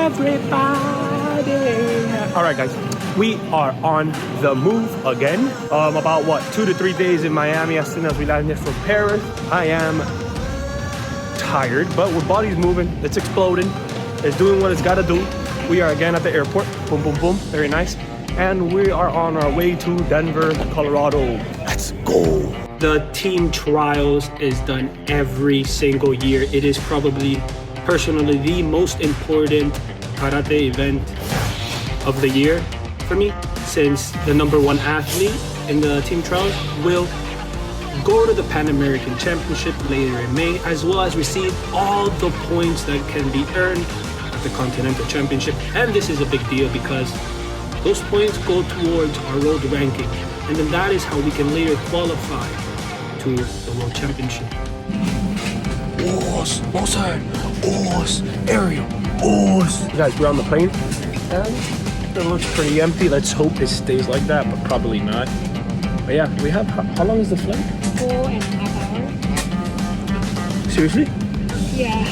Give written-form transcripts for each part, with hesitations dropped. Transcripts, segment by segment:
everybody. All right, guys, we are on the move again. About what, 2 to 3 days in Miami as soon as we landed from Paris. I am tired, but our body's moving. It's exploding. It's doing what it's got to do. We are again at the airport. Boom, boom, boom. Very nice. And we are on our way to Denver, Colorado. Let's go. The team trials is done every single year. It is probably, personally, the most important karate event of the year for me, since the #1 athlete in the team trials will go to the Pan American Championship later in May, as well as receive all the points that can be earned at the Continental Championship. And this is a big deal because those points go towards our world ranking, and then that is how we can later qualify to the World Championship. Oars, outside, oars, aerial, oars. Guys, we're on the plane, and it looks pretty empty. Let's hope it stays like that, but probably not. But yeah, we have, how long is the flight? 4.5 hours. Seriously? Yeah.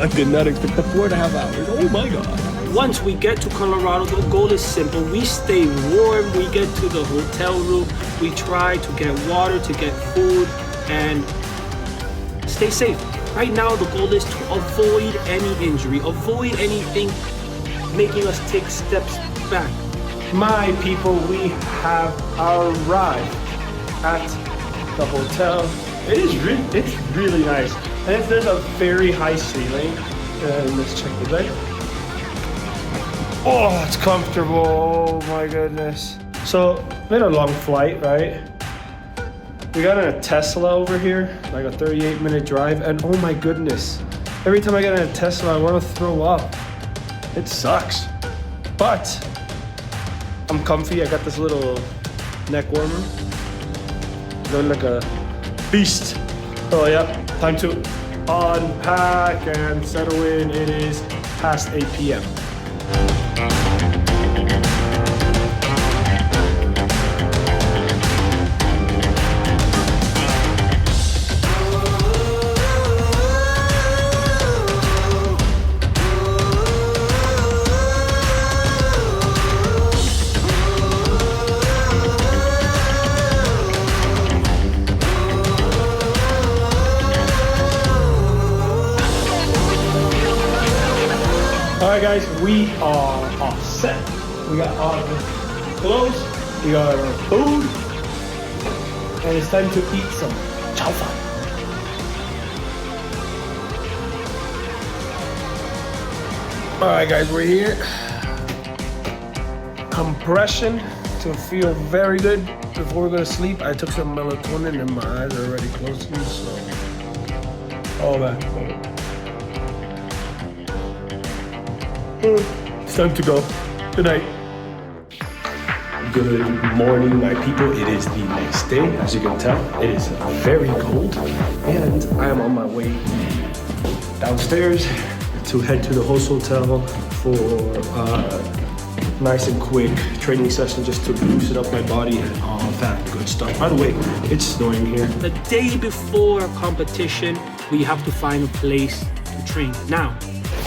I did not expect the 4.5 hours. Oh my God. Once we get to Colorado, the goal is simple. We stay warm, we get to the hotel room, we try to get water, to get food, and stay safe. Right now, the goal is to avoid any injury, avoid anything making us take steps back. My people, we have arrived at the hotel. It's really nice. And there's a very high ceiling. Let's check the bed. Oh, it's comfortable. Oh my goodness. So, we had a long flight, right? We got in a Tesla over here, like a 38-minute drive, and oh my goodness. Every time I get in a Tesla, I want to throw up. It sucks. But I'm comfy. I got this little neck warmer. Look like a beast. Oh yeah, time to unpack and settle in. It is past 8 p.m. Alright guys, we are all set. We got all the clothes, we got our food, and it's time to eat some chow fan. Alright guys, we're here. Compression to feel very good before we go to sleep. I took some melatonin and my eyes are already closing, so all that. It's time to go. Good night. Good morning, my people. It is the next day. As you can tell, it is very cold, and I am on my way downstairs to head to the host hotel for a nice and quick training session just to loosen up my body and all that good stuff. By the way, it's snowing here. The day before competition, we have to find a place to train. Now,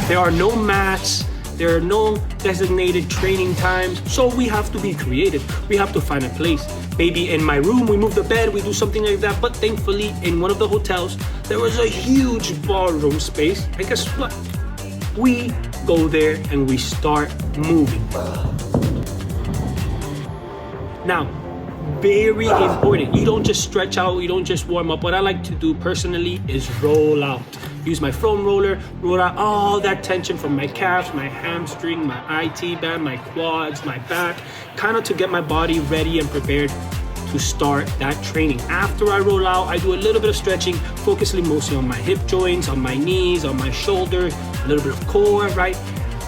there are no mats. There are no designated training times, so we have to be creative. We have to find a place. Maybe in my room, we move the bed, we do something like that. But thankfully, in one of the hotels, there was a huge ballroom space. And guess what? We go there and we start moving. Now, very important. You don't just stretch out, you don't just warm up. What I like to do personally is roll out. Use my foam roller, roll out all that tension from my calves, my hamstring, my IT band, my quads, my back, kind of to get my body ready and prepared to start that training. After I roll out, I do a little bit of stretching, focusing mostly on my hip joints, on my knees, on my shoulders, a little bit of core, right?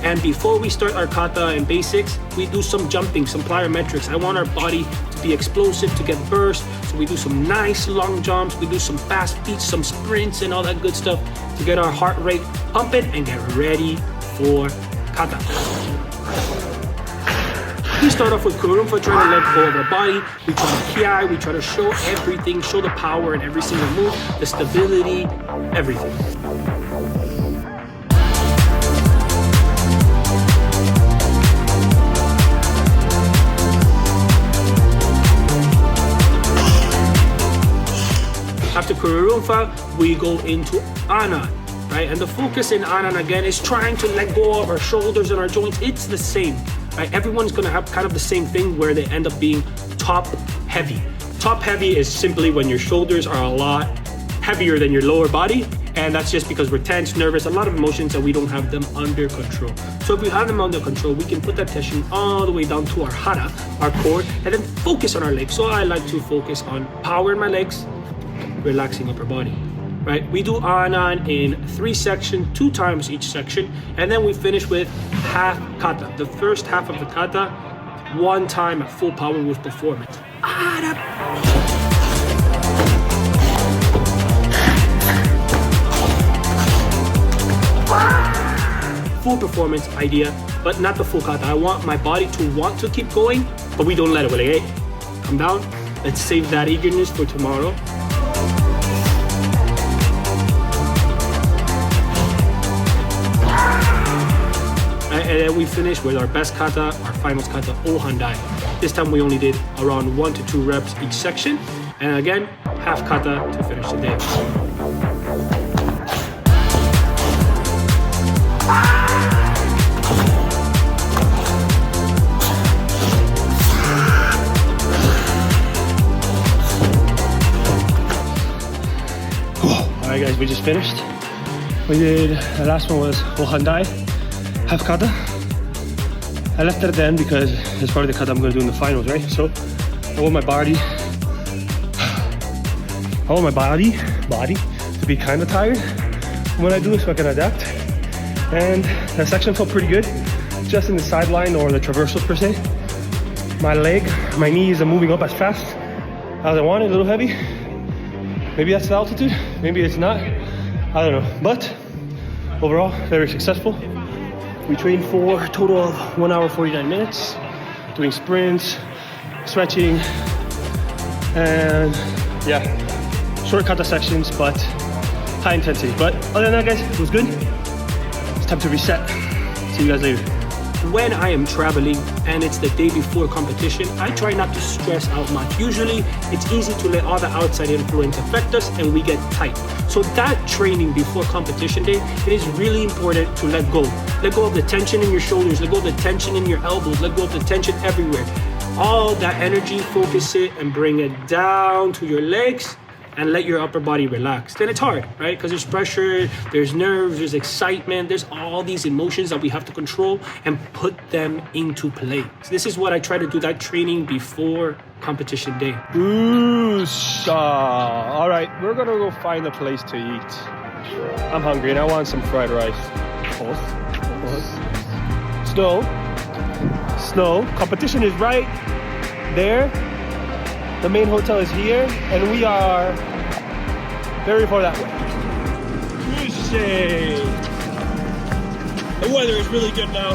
And before we start our kata and basics, we do some jumping, some plyometrics. I want our body to be explosive, to get burst. So we do some nice long jumps, we do some fast feet, some sprints and all that good stuff to get our heart rate pumping and get ready for kata. We start off with kurumfa, trying to let go of our body. We try to kiai, we try to show everything, show the power in every single move, the stability, everything. Rumfa, we go into Anan, right? And the focus in Anan again is trying to let go of our shoulders and our joints. It's the same, right? Everyone's gonna have kind of the same thing where they end up being top heavy. Top heavy is simply when your shoulders are a lot heavier than your lower body, and that's just because we're tense, nervous, a lot of emotions, and we don't have them under control. So if we have them under control, we can put that tension all the way down to our hara, our core, and then focus on our legs. So I like to focus on power in my legs, relaxing upper body, right? We do Anan in 3 sections, 2 times each section, and then we finish with half kata. The first half of the kata, 1 time at full power with performance. Full performance idea, but not the full kata. I want my body to want to keep going, but we don't let it. We're like, hey, come down. Let's save that eagerness for tomorrow. And then we finish with our best kata, our finals kata, Ohandai. This time we only did around 1 to 2 reps each section. And again, half kata to finish the day. Alright guys, we just finished. We did, the last one was Ohandai, half kata. I left it at the end because it's part of the kata I'm gonna do in the finals, right? So I want my body to be kind of tired when I do it so I can adapt. And that section felt pretty good, just in the sideline or the traversal per se. My knees are moving up as fast as I wanted, a little heavy. Maybe that's the altitude, maybe it's not, I don't know. But overall, very successful. We trained for a total of 1 hour, 49 minutes, doing sprints, stretching, and yeah, short kata sections, but high intensity. But other than that, guys, it was good. It's time to reset. See you guys later. When I am traveling and it's the day before competition, I try not to stress out much. Usually, it's easy to let all the outside influence affect us and we get tight. So that training before competition day, it is really important to let go. Let go of the tension in your shoulders, let go of the tension in your elbows, let go of the tension everywhere. All that energy, focus it and bring it down to your legs and let your upper body relax. Then it's hard, right? Because there's pressure, there's nerves, there's excitement, there's all these emotions that we have to control and put them into play. So this is what I try to do, that training before competition day. All right, we're gonna go find a place to eat. I'm hungry and I want some fried rice. Snow. Competition is right there. The main hotel is here, and we are very far that way. The weather is really good now.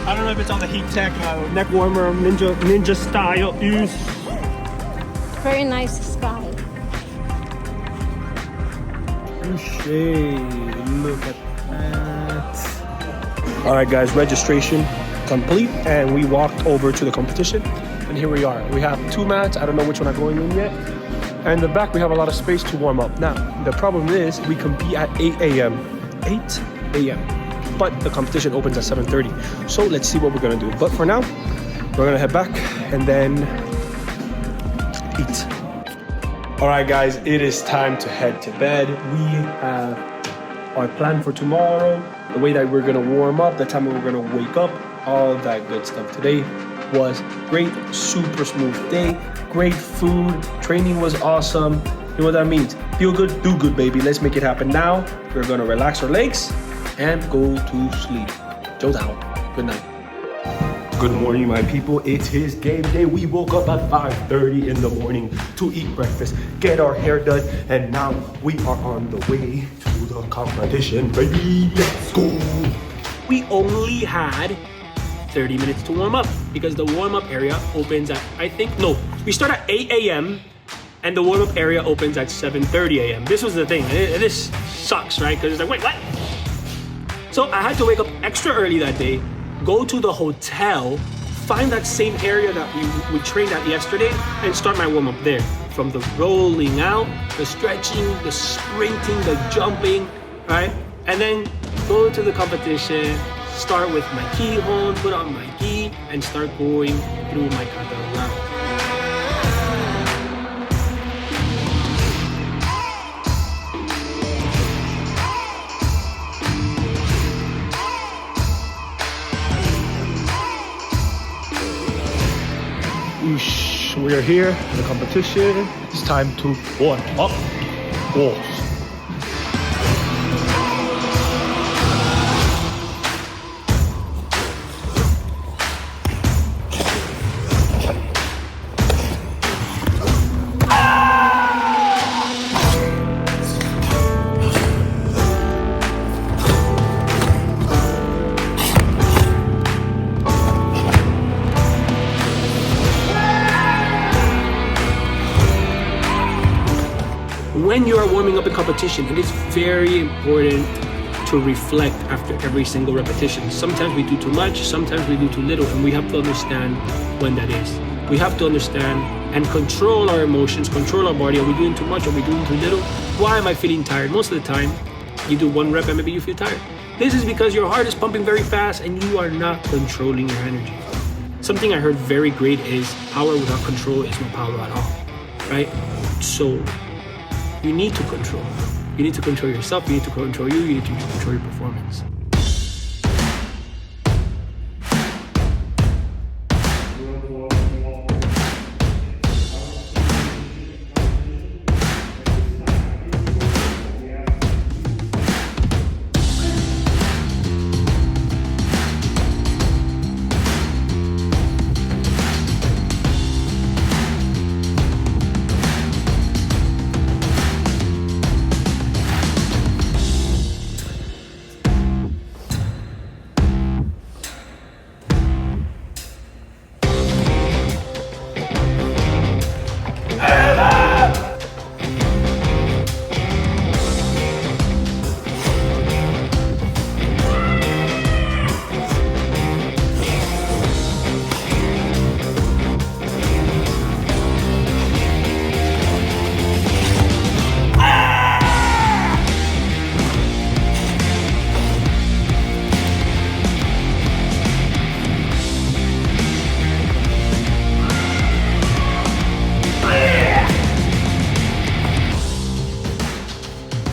I don't know if it's on the heat tech, neck warmer, ninja style. Very nice sky. Look at that. All right, guys, registration complete, and we walked over to the competition. And here we are. We have 2 mats. I don't know which one I'm going in yet. And in the back, we have a lot of space to warm up. Now, the problem is we compete at 8 a.m. 8 a.m. But the competition opens at 7:30. So let's see what we're gonna do. But for now, we're gonna head back and then eat. All right, guys, it is time to head to bed. We have our plan for tomorrow, the way that we're gonna warm up, the time we're gonna wake up, all that good stuff. Today was great, super smooth day, great food, training was awesome. You know what that means? Feel good, do good, baby. Let's make it happen now. We're gonna relax our legs and go to sleep. Joe's out. Good night. Good morning, my people. It is game day. We woke up at 5:30 in the morning to eat breakfast, get our hair done, and now we are on the way to the competition, baby. Let's go. We only had 30 minutes to warm up because the warm-up area opens at, we start at 8 a.m. and the warm-up area opens at 7:30 a.m. This was the thing. This sucks, right? Because it's like, wait, what? So I had to wake up extra early that day, go to the hotel find that same area that we trained at yesterday and start my warm-up there. From the rolling out, the stretching, the sprinting, the jumping, right? And then go to the competition, start with my kihon, put on my gi, and start going through my kata round. We are here in the competition. It's time to warm up. Goals. When you are warming up in competition, it is very important to reflect after every single repetition. Sometimes we do too much, sometimes we do too little, and we have to understand when that is. We have to understand and control our emotions, control our body. Are we doing too much? Are we doing too little? Why am I feeling tired? Most of the time, you do one rep and maybe you feel tired. This is because your heart is pumping very fast and you are not controlling your energy. Something I heard very great is power without control is no power at all, right? So you need to control. You need to control yourself, you need to control you need to control your performance.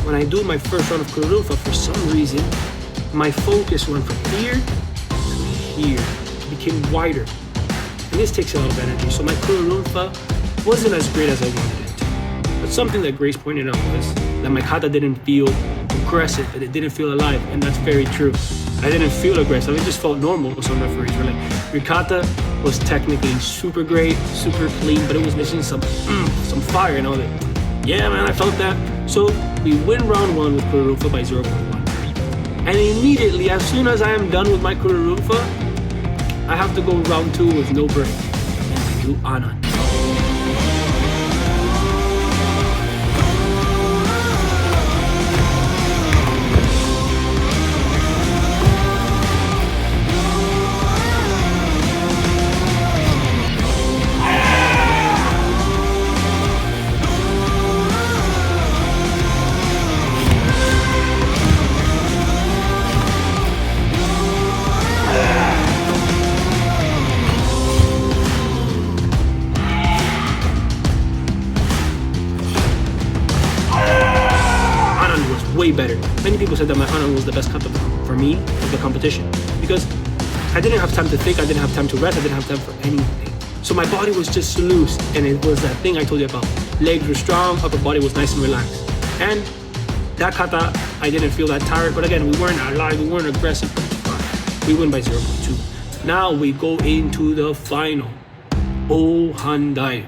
When I do my first round of kururunfa, for some reason, my focus went from here to here. It became wider. And this takes a lot of energy. So my kururunfa wasn't as great as I wanted it. But something that Grace pointed out was that my kata didn't feel aggressive, that it didn't feel alive. And that's very true. I didn't feel aggressive. It just felt normal. Some referees were like, your kata was technically super great, super clean, but it was missing some fire. And I was like, yeah, man, I felt that. So we win round one with kururunfa by 0.1. And immediately, as soon as I am done with my kururunfa, I have to go round two with no break. And I do anan. Way better. Many people said that my anan was the best kata for me of the competition because I didn't have time to think, I didn't have time to rest, I didn't have time for anything. So my body was just loose, and it was that thing I told you about. Legs were strong, upper body was nice and relaxed. And that kata, I didn't feel that tired, but again, we weren't alive, we weren't aggressive. We win by 0.2. Now we go into the final. Oh Handai.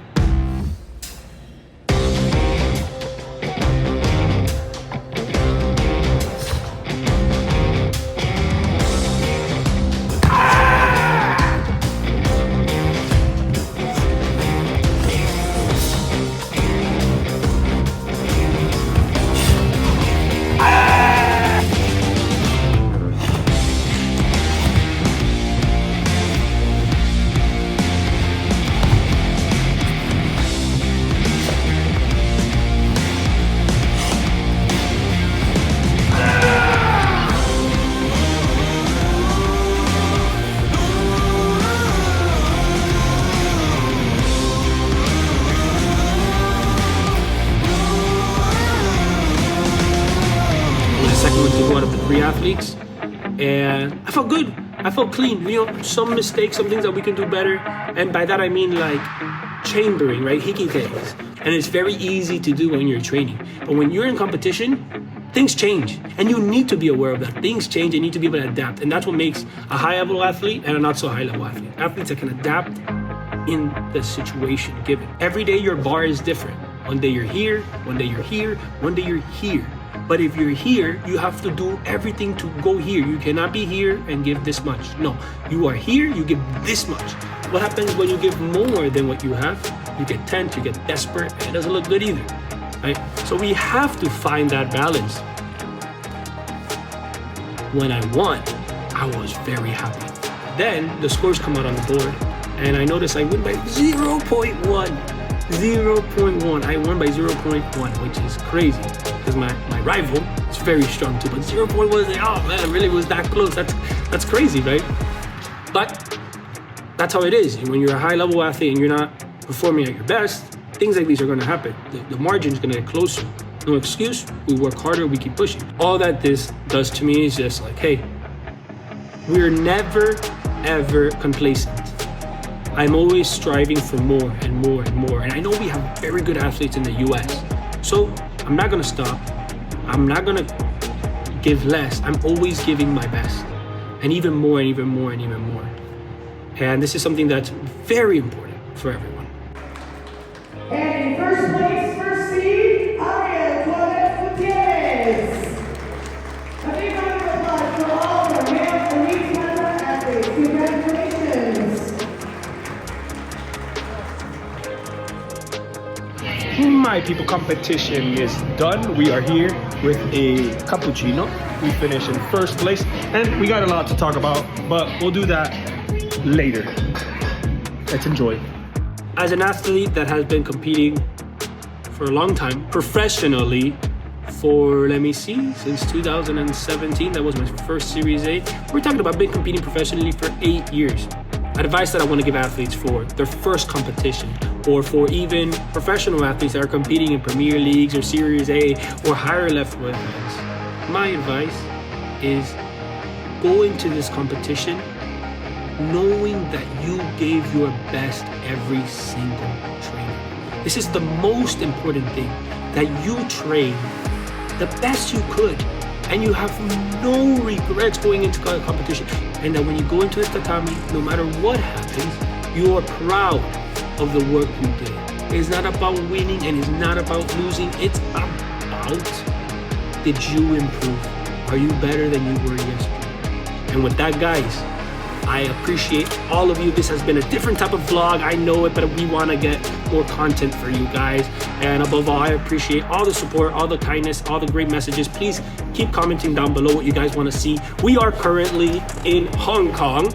and I felt good. I felt clean. You know, some mistakes, some things that we can do better. And by that I mean like chambering, right? Hikikes. And it's very easy to do when you're training. But when you're in competition, things change. And you need to be aware of that. Things change, and you need to be able to adapt. And that's what makes a high-level athlete and a not-so-high-level athlete. Athletes that can adapt in the situation given. Every day your bar is different. One day you're here, one day you're here, one day you're here. But if you're here, you have to do everything to go here. You cannot be here and give this much. No, you are here, you give this much. What happens when you give more than what you have? You get tense, you get desperate, and it doesn't look good either, right? So we have to find that balance. When I won, I was very happy. Then the scores come out on the board, and I noticed I win by 0.1. 0.1. I won by 0.1, which is crazy because my rival is very strong too. But 0.1 is like, oh man, it really was that close. That's crazy, right? But that's how it is. When you're a high-level athlete and you're not performing at your best, things like these are going to happen. The margin is going to get closer. No excuse. We work harder. We keep pushing. All that this does to me is just like, hey, we're never ever complacent. I'm always striving for more and more and more. And I know we have very good athletes in the US. So I'm not gonna stop. I'm not gonna give less. I'm always giving my best. And even more and even more and even more. And this is something that's very important for everyone. And in first place, first seed, Gutierrez. A big round of applause for all the male elite level athletes. Congratulations. My people, competition is done. We are here with a cappuccino. We finished in first place, and we got a lot to talk about, but we'll do that later. Let's enjoy. As an athlete that has been competing for a long time, professionally, for, let me see, since 2017, that was my first Series A. We're talking about been competing professionally for 8 years. Advice that I want to give athletes for their first competition, or for even professional athletes that are competing in Premier Leagues or Series A or higher level events. My advice is go into this competition knowing that you gave your best every single training. This is the most important thing, that you train the best you could and you have no regrets going into competition. And that when you go into the tatami, no matter what happens, you are proud of the work you did. It's not about winning and it's not about losing. It's about, did you improve? Are you better than you were yesterday? And with that, guys, I appreciate all of you. This has been a different type of vlog. I know it, but we want to get more content for you guys. And above all, I appreciate all the support, all the kindness, all the great messages. Please keep commenting down below what you guys want to see. We are currently in Hong Kong,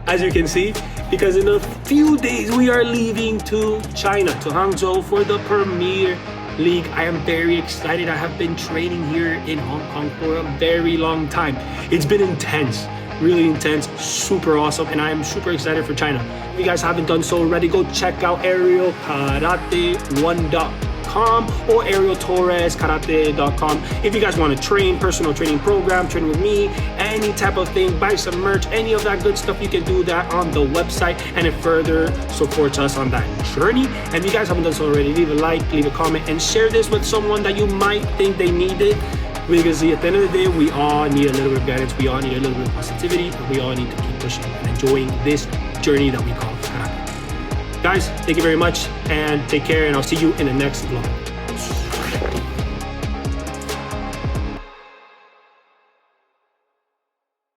as you can see, because in a few days we are leaving to China, to Hangzhou for the Premier League. I am very excited. I have been training here in Hong Kong for a very long time. It's been intense. Really intense, super awesome, and I am super excited for China. If you guys haven't done so already, go check out arielkarate1.com or arieltorreskarate.com. If you guys want to train, personal training program, train with me, any type of thing, buy some merch, any of that good stuff, you can do that on the website, and it further supports us on that journey. And if you guys haven't done so already, leave a like, leave a comment, and share this with someone that you might think they need it. Because at the end of the day, we all need a little bit of guidance, we all need a little bit of positivity, and we all need to keep pushing and enjoying this journey that we call karate. Guys, thank you very much, and take care, and I'll see you in the next vlog.